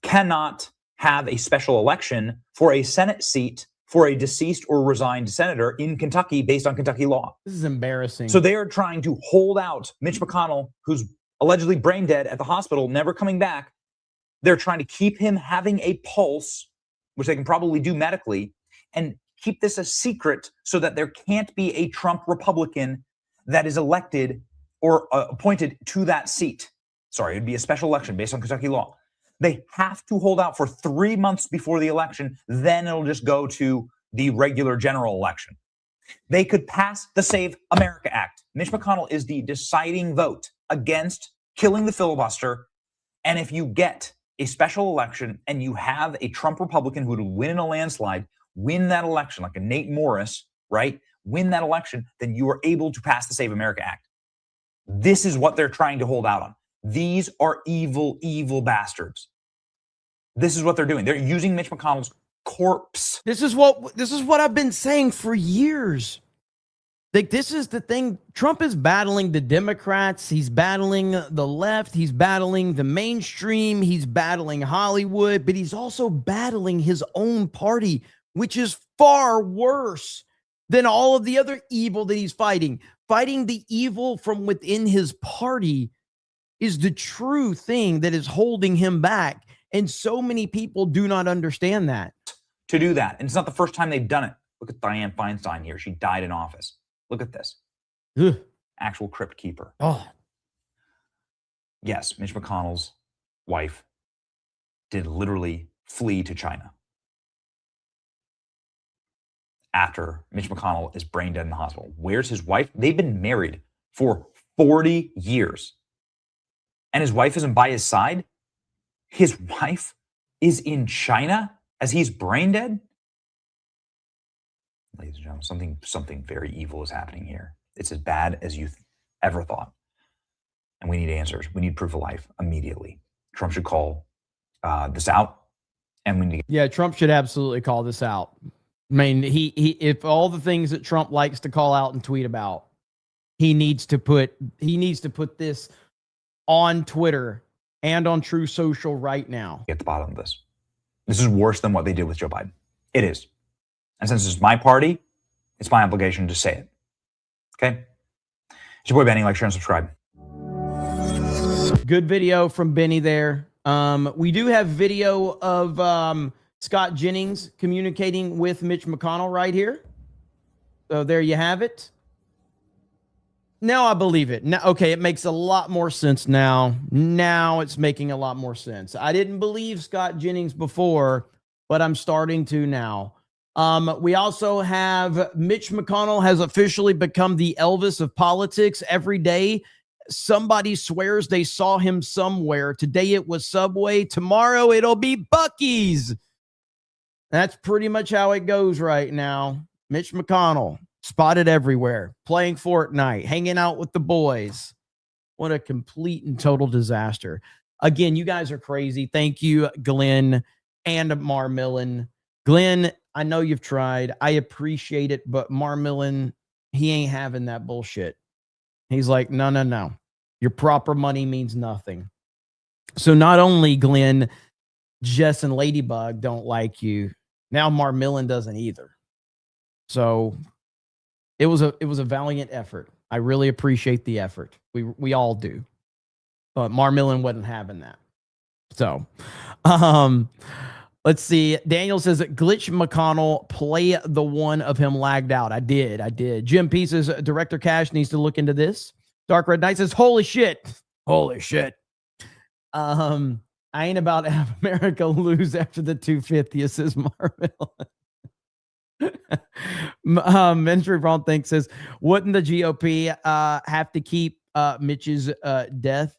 cannot have a special election for a Senate seat for a deceased or resigned senator in Kentucky based on Kentucky law. This is embarrassing. So they are trying to hold out Mitch McConnell, who's allegedly brain dead at the hospital, never coming back. They're trying to keep him having a pulse, which they can probably do medically, and keep this a secret so that there can't be a Trump Republican that is elected or appointed to that seat. Sorry, it'd be a special election based on Kentucky law. They have to hold out for 3 months before the election. Then it'll just go to the regular general election. They could pass the Save America Act. Mitch McConnell is the deciding vote against killing the filibuster. And if you get a special election and you have a Trump Republican who would win in a landslide, win that election, like a Nate Morris, right? Win that election, then you are able to pass the Save America Act. This is what they're trying to hold out on. These are evil, evil bastards. This is what they're doing. They're using Mitch McConnell's corpse. This is what I've been saying for years. Like, this is the thing. Trump is battling the Democrats. He's battling the left. He's battling the mainstream. He's battling Hollywood, but he's also battling his own party, which is far worse than all of the other evil that he's fighting. Fighting the evil from within his party is the true thing that is holding him back. And so many people do not understand that. To do that. And it's not the first time they've done it. Look at Dianne Feinstein here. She died in office. Look at this. Ugh. Actual crypt keeper. Oh. Yes, Mitch McConnell's wife did literally flee to China after Mitch McConnell is brain dead in the hospital. Where's his wife? They've been married for 40 years. And his wife isn't by his side? His wife is in China as he's brain dead? Ladies and gentlemen, something very evil is happening here. It's as bad as you ever thought. And we need answers. We need proof of life immediately. Trump should call this out. And we need to Yeah, Trump should absolutely call this out. I mean, he if all the things that Trump likes to call out and tweet about, he needs to put this on Twitter and on True Social right now. Get to the bottom of this. This is worse than what they did with Joe Biden. It is. And since it's my party, it's my obligation to say it. Okay? It's your boy Benny. Like, share, and subscribe. Good video from Benny there. We do have video of Scott Jennings communicating with Mitch McConnell right here. So there you have it. Now I believe it. Now, okay, it makes a lot more sense now. Now it's making a lot more sense. I didn't believe Scott Jennings before, but I'm starting to now. We also have Mitch McConnell has officially become the Elvis of politics. Every day, somebody swears they saw him somewhere. Today it was Subway. Tomorrow it'll be Buc-ee's. That's pretty much how it goes right now. Mitch McConnell, spotted everywhere, playing Fortnite, hanging out with the boys. What a complete and total disaster. Again, you guys are crazy. Thank you, Glenn and Marmillan. Glenn, I know you've tried. I appreciate it, but Marmillan, he ain't having that bullshit. He's like, no. Your proper money means nothing. So not only Glenn, Jess and Ladybug don't like you, now Marmillan doesn't either. So it was a valiant effort. I really appreciate the effort. We all do. But Marmillan wasn't having that. So let's see. Daniel says that Glitch McConnell, play the one of him lagged out. I did. Jim P says Director Cash needs to look into this. Dark Red Knight says, holy shit. I ain't about to have America lose after the 250th, says Marmillan. Ministry Braun thinks says, wouldn't the GOP have to keep Mitch's death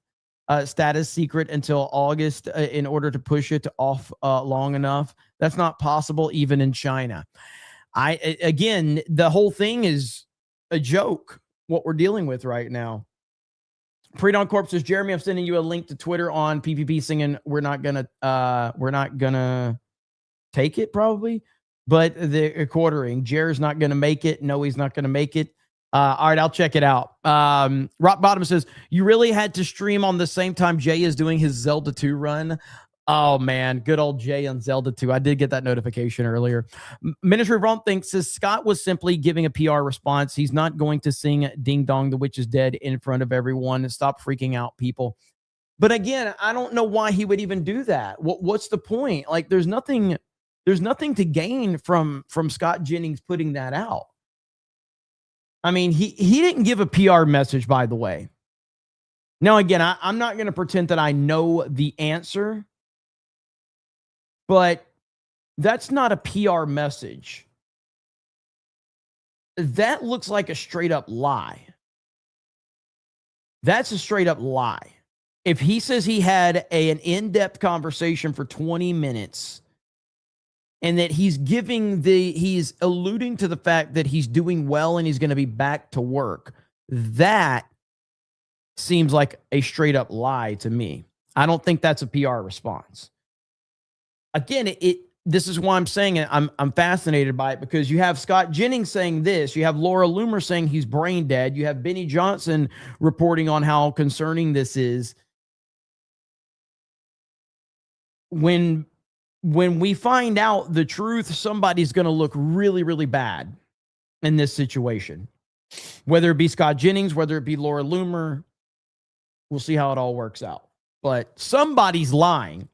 status secret until August in order to push it off long enough? That's not possible even in China. Again, the whole thing is a joke, what we're dealing with right now. Pre-Dawn Corp says, Jeremy, I'm sending you a link to Twitter on PPP singing we're not gonna take it probably, but the quartering. Jer's not gonna make it. No, he's not gonna make it. All right, I'll check it out. Rock Bottom says, you really had to stream on the same time Jay is doing his Zelda 2 run. Oh, man, good old Jay on Zelda 2. I did get that notification earlier. Ministry of Rome thinks says Scott was simply giving a PR response. He's not going to sing Ding Dong, the Witch is Dead in front of everyone. Stop freaking out, people. But again, I don't know why he would even do that. What's the point? Like, there's nothing to gain from Scott Jennings putting that out. I mean, he didn't give a PR message, by the way. Now, again, I'm not going to pretend that I know the answer, but that's not a PR message. That looks like a straight up lie. That's a straight up lie. If he says he had an in-depth conversation for 20 minutes and that he's alluding to the fact that he's doing well and he's going to be back to work, that seems like a straight up lie to me. I don't think that's a PR response. Again, this is why I'm saying it. I'm fascinated by it, because you have Scott Jennings saying this. You have Laura Loomer saying he's brain dead. You have Benny Johnson reporting on how concerning this is. When we find out the truth, somebody's going to look really, really bad in this situation. Whether it be Scott Jennings, whether it be Laura Loomer, we'll see how it all works out. But somebody's lying.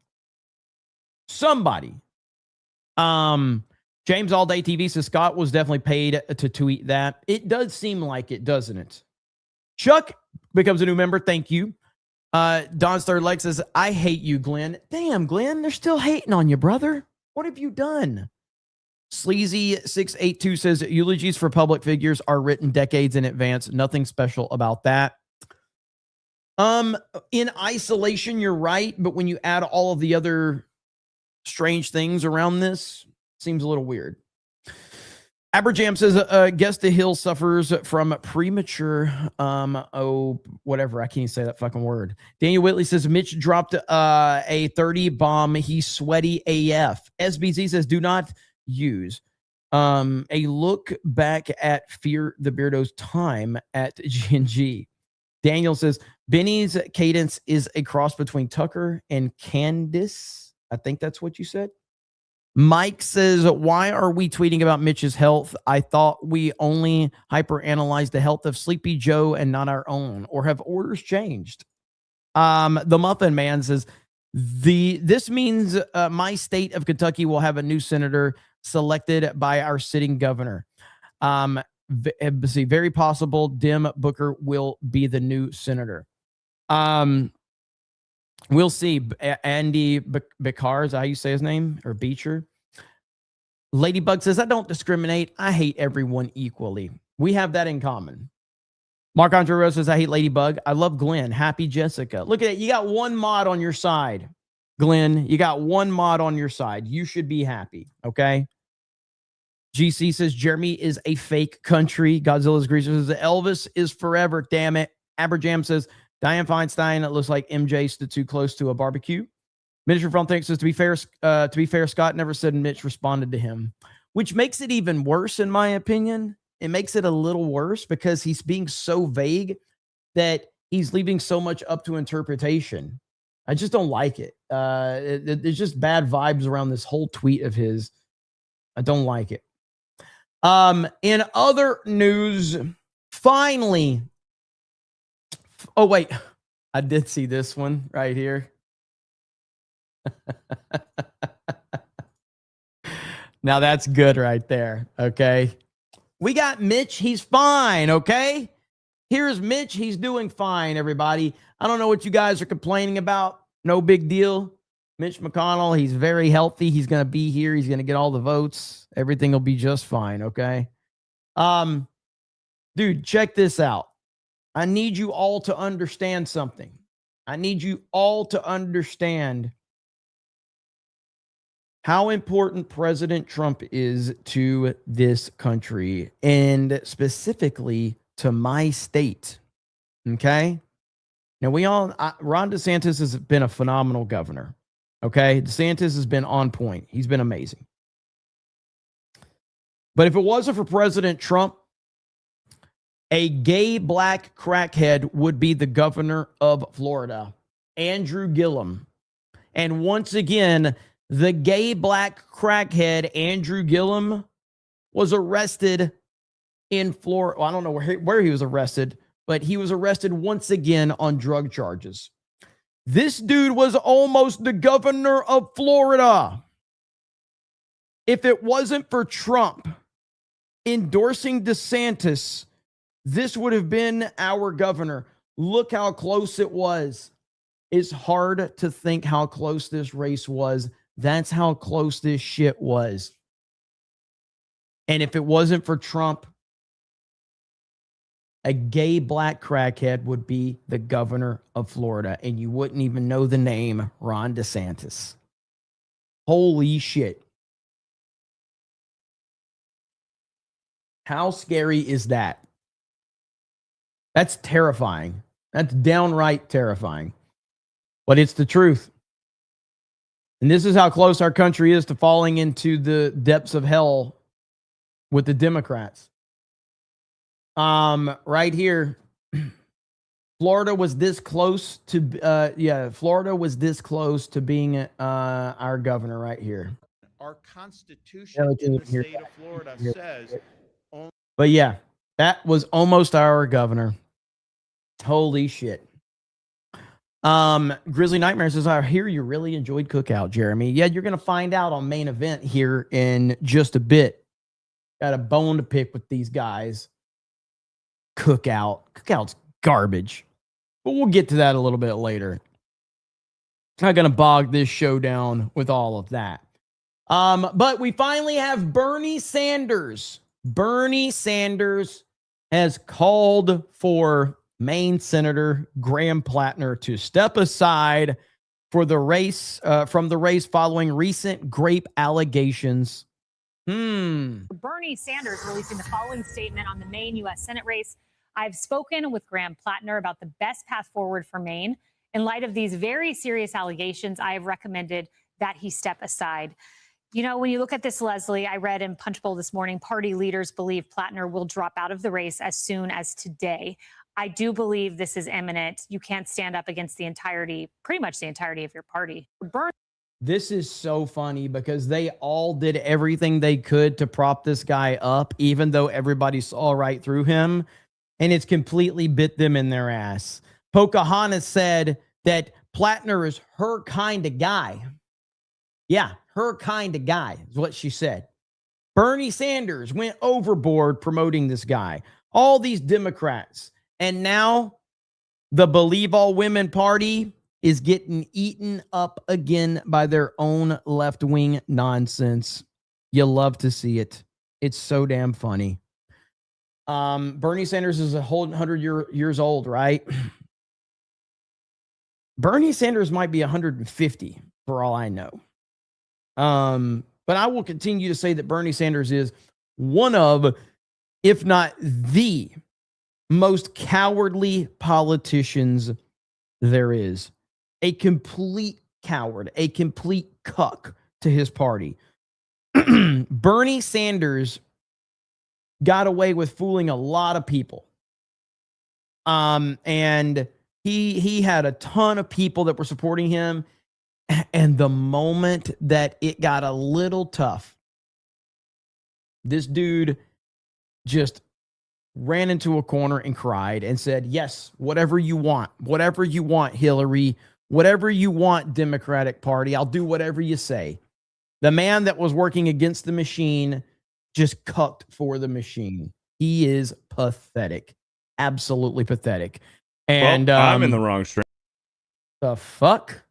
Somebody. James All Day TV says Scott was definitely paid to tweet that. It does seem like it, doesn't it? Chuck becomes a new member. Thank you. Don's Third Leg says, I hate you, Glenn. Damn, Glenn, they're still hating on you, brother. What have you done? Sleazy682 says eulogies for public figures are written decades in advance. Nothing special about that. In isolation, you're right, but when you add all of the other strange things around this, seems a little weird. Aberjam says, guess the Hill suffers from premature, whatever. I can't even say that fucking word. Daniel Whitley says, Mitch dropped a 30 bomb. He's sweaty AF. SBZ says, do not use a look back at Fear the Beardo's time at GNG. Daniel says, Benny's cadence is a cross between Tucker and Candice. I think that's what you said. Mike says, why are we tweeting about Mitch's health? I thought we only hyperanalyzed the health of Sleepy Joe and not our own, or have orders changed? The Muffin Man says, this means my state of Kentucky will have a new senator selected by our sitting governor. Very possible Dem Booker will be the new senator. We'll see. Andy Becar, is that how you say his name? Or Beecher? Ladybug says, I don't discriminate. I hate everyone equally. We have that in common. Mark Andre Rose says, I hate Ladybug. I love Glenn. Happy Jessica. Look at it. You got one mod on your side, Glenn. You got one mod on your side. You should be happy. Okay. GC says, Jeremy is a fake country. Godzilla's Greaser says, Elvis is forever. Damn it. Aberjam says, Dianne Feinstein, it looks like MJ stood too close to a barbecue. Miniature From thinks says, to be fair, Scott never said Mitch responded to him, which makes it even worse, in my opinion. It makes it a little worse because he's being so vague that he's leaving so much up to interpretation. I just don't like it. There's just bad vibes around this whole tweet of his. I don't like it. In other news, finally, oh, wait. I did see this one right here. Now that's good right there. Okay. We got Mitch. He's fine. Okay. Here's Mitch. He's doing fine, everybody. I don't know what you guys are complaining about. No big deal. Mitch McConnell, he's very healthy. He's going to be here. He's going to get all the votes. Everything will be just fine. Okay. Dude, check this out. I need you all to understand something. I need you all to understand how important President Trump is to this country and specifically to my state. Okay. Now Ron DeSantis has been a phenomenal governor. Okay. DeSantis has been on point. He's been amazing. But if it wasn't for President Trump, a gay black crackhead would be the governor of Florida, Andrew Gillum. And once again, the gay black crackhead, Andrew Gillum, was arrested in Florida. Well, I don't know where he was arrested, but he was arrested once again on drug charges. This dude was almost the governor of Florida. If it wasn't for Trump endorsing DeSantis, this would have been our governor. Look how close it was. It's hard to think how close this race was. That's how close this shit was. And if it wasn't for Trump, a gay black crackhead would be the governor of Florida, and you wouldn't even know the name Ron DeSantis. Holy shit. How scary is that? That's terrifying. That's downright terrifying. But it's the truth. And this is how close our country is to falling into the depths of hell with the Democrats. Right here, Florida was this close to Florida was this close to being our governor right here. Our Constitution in the state of Florida says. But yeah, that was almost our governor. Holy shit. Grizzly Nightmare says, I hear you really enjoyed Cookout, Jeremy. Yeah, you're going to find out on Main Event here in just a bit. Got a bone to pick with these guys. Cookout's garbage. But we'll get to that a little bit later. Not going to bog this show down with all of that. But we finally have Bernie Sanders. Bernie Sanders has called for Maine Senator Graham Plattner to step aside for the race from the race following recent grape allegations. Bernie Sanders releasing the following statement on the Maine U.S. Senate race. I've spoken with Graham Plattner about the best path forward for Maine. In light of these very serious allegations, I have recommended that he step aside. You know, when you look at this, Leslie, I read in Punchbowl this morning, party leaders believe Plattner will drop out of the race as soon as today. I do believe this is imminent. You can't stand up against pretty much the entirety of your party. This is so funny because they all did everything they could to prop this guy up, even though everybody saw right through him, and it's completely bit them in their ass. Pocahontas said that Plattner is her kind of guy. Yeah, her kind of guy is what she said. Bernie Sanders went overboard promoting this guy. All these Democrats. And now the Believe All Women Party is getting eaten up again by their own left-wing nonsense. You love to see it. It's so damn funny. Bernie Sanders is a whole 100 years old, right? Bernie Sanders might be 150 for all I know. But I will continue to say that Bernie Sanders is one of, if not the most cowardly politicians there is. A complete coward, a complete cuck to his party. Bernie Sanders got away with fooling a lot of people. And he had a ton of people that were supporting him. And the moment that it got a little tough, this dude just ran into a corner and cried and said, yes, whatever you want, Hillary, whatever you want, Democratic Party, I'll do whatever you say. The man that was working against the machine just cucked for the machine. He is pathetic. Absolutely pathetic. And well, I'm in the wrong stream. The fuck?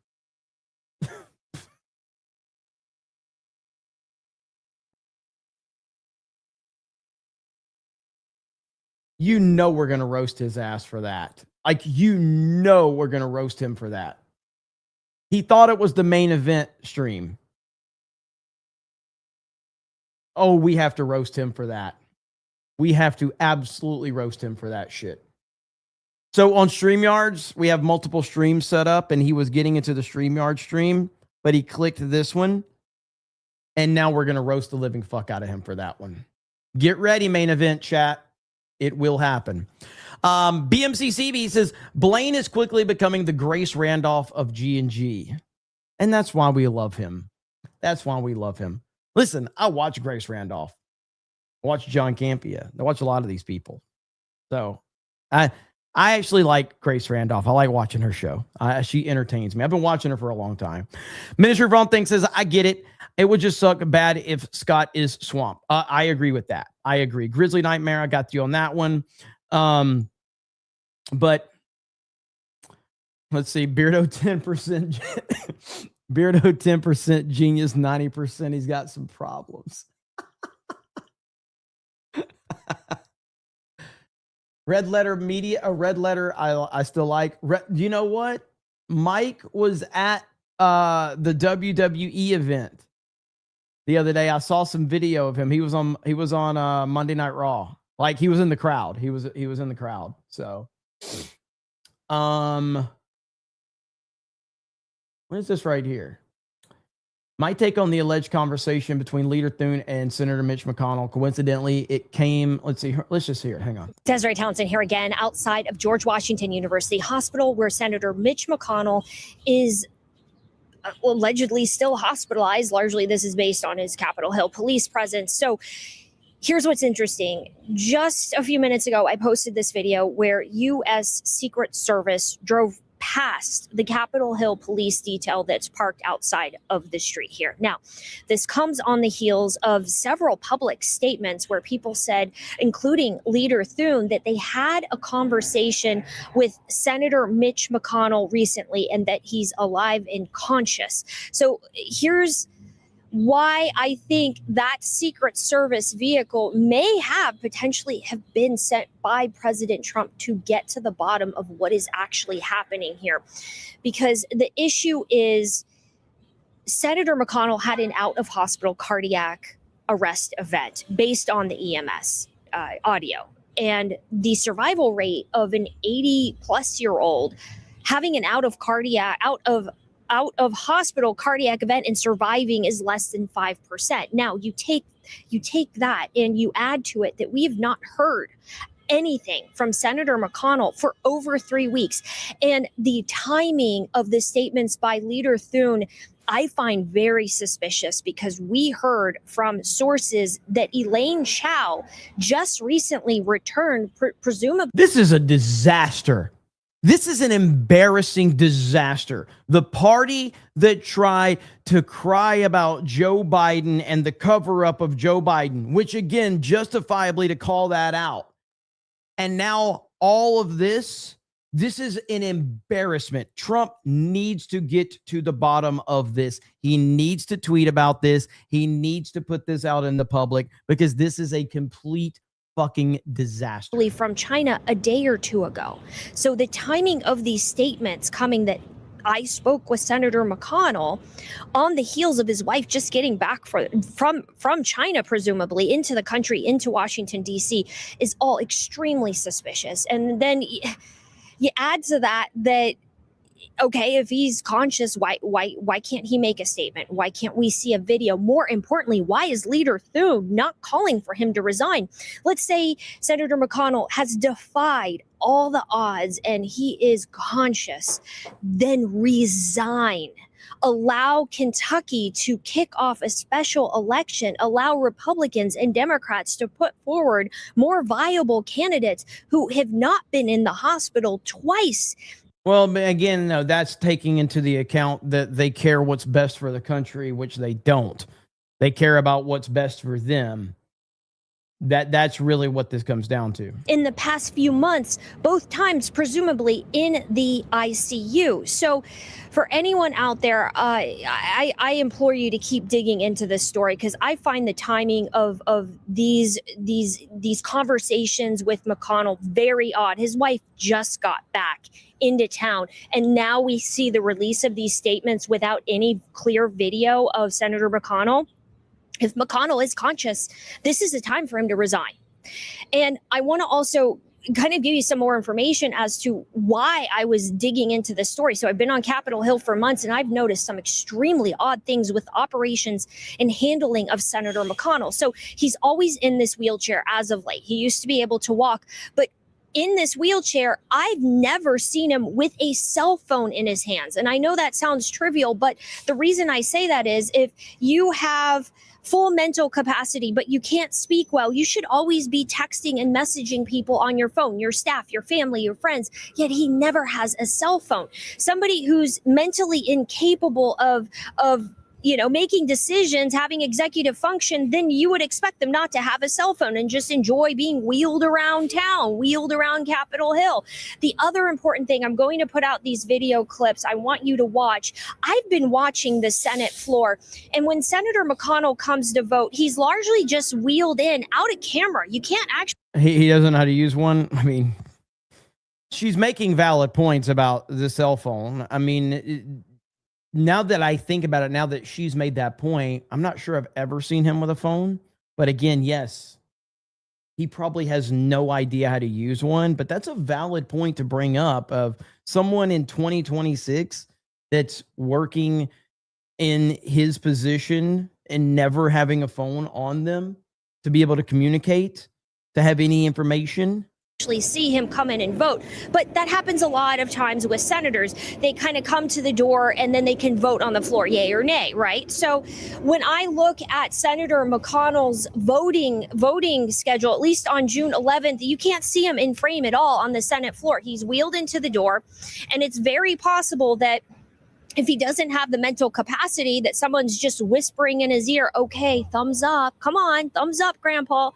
You know we're going to roast his ass for that. Like, you know we're going to roast him for that. He thought it was the main event stream. Oh, we have to roast him for that. We have to absolutely roast him for that shit. So on StreamYards, we have multiple streams set up, and he was getting into the StreamYard stream, but he clicked this one, and now we're going to roast the living fuck out of him for that one. Get ready, main event chat. It will happen. BMCCB says, Blaine is quickly becoming the Grace Randolph of G&G. And that's why we love him. That's why we love him. Listen, I watch Grace Randolph. I watch John Campea. I watch a lot of these people. So I actually like Grace Randolph. I like watching her show. She entertains me. I've been watching her for a long time. Minister Von Thing says, I get it. It would just suck bad if Scott is swamped. I agree with that. I agree. Grizzly Nightmare, I got you on that one. But let's see. Beardo 10%. Beardo 10%. Genius 90%. He's got some problems. Red Letter Media, a Red Letter I still like. You know what? Mike was at the WWE event the other day. I saw some video of him. He was on Monday Night Raw. Like, he was in the crowd. He was in the crowd. So What is this right here? My take on the alleged conversation between Leader Thune and Senator Mitch McConnell. Coincidentally, it came, let's see, let's just hear it. Hang on. Desiree Townsend here again outside of George Washington University Hospital, where Senator Mitch McConnell is allegedly still hospitalized. Largely, this is based on his Capitol Hill police presence. So here's what's interesting. Just a few minutes ago, I posted this video where U.S. Secret Service drove past the Capitol Hill police detail that's parked outside of the street here. Now, this comes on the heels of several public statements where people said, including Leader Thune, that they had a conversation with Senator Mitch McConnell recently and that he's alive and conscious. So here's why I think that Secret Service vehicle may have potentially have been sent by President Trump to get to the bottom of what is actually happening here. Because the issue is Senator McConnell had an out-of-hospital cardiac arrest event based on the EMS audio. And the survival rate of an 80-plus-year-old having an out of hospital cardiac event and surviving is less than 5%. Now you take that and you add to it that we have not heard anything from Senator McConnell for over 3 weeks. And the timing of the statements by Leader Thune, I find very suspicious, because we heard from sources that Elaine Chao just recently returned, presumably. This is a disaster. This is an embarrassing disaster. The party that tried to cry about Joe Biden and the cover-up of Joe Biden, which again, justifiably to call that out. And now all of this is an embarrassment. Trump needs to get to the bottom of this. He needs to tweet about this. He needs to put this out in the public, because this is a complete fucking disaster. From China a day or two ago. So the timing of these statements coming that I spoke with Senator McConnell on the heels of his wife just getting back from China, presumably into the country, into Washington, D.C., is all extremely suspicious. And then you add to that, okay, if he's conscious, why can't he make a statement? Why can't we see a video? More importantly, why is Leader Thune not calling for him to resign? Let's say Senator McConnell has defied all the odds and he is conscious, then resign. Allow Kentucky to kick off a special election, allow Republicans and Democrats to put forward more viable candidates who have not been in the hospital twice. Well, again, no, that's taking into the account that they care what's best for the country, which they don't. They care about what's best for them. That's really what this comes down to. In the past few months, both times presumably in the ICU. So for anyone out there, I implore you to keep digging into this story, because I find the timing of these conversations with McConnell very odd. His wife just got back into town, and now we see the release of these statements without any clear video of Senator McConnell. If McConnell is conscious, this is the time for him to resign. And I want to also kind of give you some more information as to why I was digging into this story. So I've been on Capitol Hill for months, and I've noticed some extremely odd things with operations and handling of Senator McConnell. So he's always in this wheelchair as of late. He used to be able to walk, but in this wheelchair, I've never seen him with a cell phone in his hands. And I know that sounds trivial, but the reason I say that is if you have full mental capacity, but you can't speak well, you should always be texting and messaging people on your phone, your staff, your family, your friends, yet he never has a cell phone. Somebody who's mentally incapable of making decisions, having executive function, then you would expect them not to have a cell phone and just enjoy being wheeled around town, wheeled around Capitol Hill. The other important thing, I'm going to put out these video clips I want you to watch. I've been watching the Senate floor, and when Senator McConnell comes to vote, he's largely just wheeled in out of camera. You can't actually. He doesn't know how to use one. I mean, she's making valid points about the cell phone. I mean, now that I think about it, now that she's made that point, I'm not sure I've ever seen him with a phone. But again, yes, he probably has no idea how to use one. But that's a valid point to bring up of someone in 2026 that's working in his position and never having a phone on them to be able to communicate, to have any information. Actually see him come in and vote. But that happens a lot of times with senators. They kind of come to the door and then they can vote on the floor, yay or nay, right? So when I look at Senator McConnell's voting schedule, at least on June 11th, you can't see him in frame at all on the Senate floor. He's wheeled into the door, and it's very possible that if he doesn't have the mental capacity, that someone's just whispering in his ear, okay, thumbs up, come on, thumbs up, Grandpa.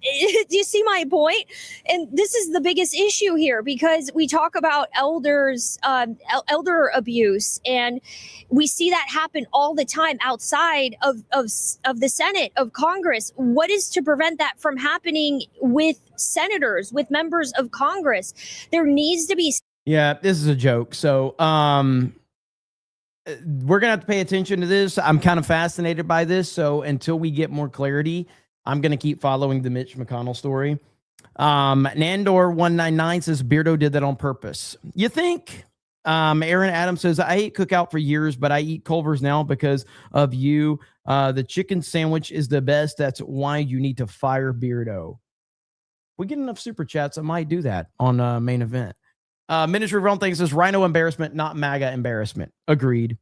Do you see my point? And this is the biggest issue here, because we talk about elders, elder abuse, and we see that happen all the time outside of the Senate, of Congress. What is to prevent that from happening with senators, with members of Congress? There needs to be. Yeah, this is a joke. So, we're going to have to pay attention to this. I'm kind of fascinated by this. So until we get more clarity, I'm going to keep following the Mitch McConnell story. Nandor199 says Beardo did that on purpose. You think? Aaron Adams says, I ate Cookout for years, but I eat Culver's now because of you. The chicken sandwich is the best. That's why you need to fire Beardo. If we get enough super chats, I might do that on main event. Ministry of Wrong Things says Rhino embarrassment, not MAGA embarrassment. Agreed.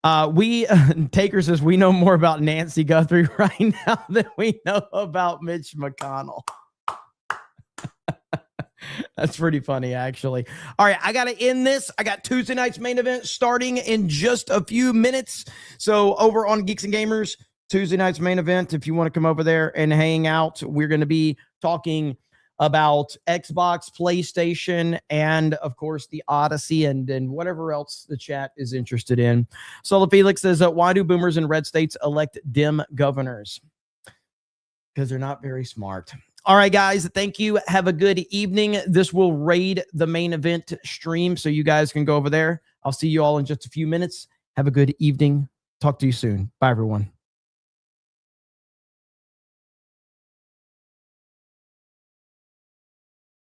Taker says we know more about Nancy Guthrie right now than we know about Mitch McConnell. That's pretty funny, actually. All right, I got to end this. I got Tuesday night's main event starting in just a few minutes. So over on Geeks and Gamers, Tuesday night's main event, if you want to come over there and hang out, we're going to be talking about Xbox, PlayStation, and of course the Odyssey and whatever else the chat is interested in. Solo Felix says, why do boomers in red states elect Dem governors? Because they're not very smart. All right, guys, thank you. Have a good evening. This will raid the main event stream, so you guys can go over there. I'll see you all in just a few minutes. Have a good evening. Talk to you soon. Bye, everyone.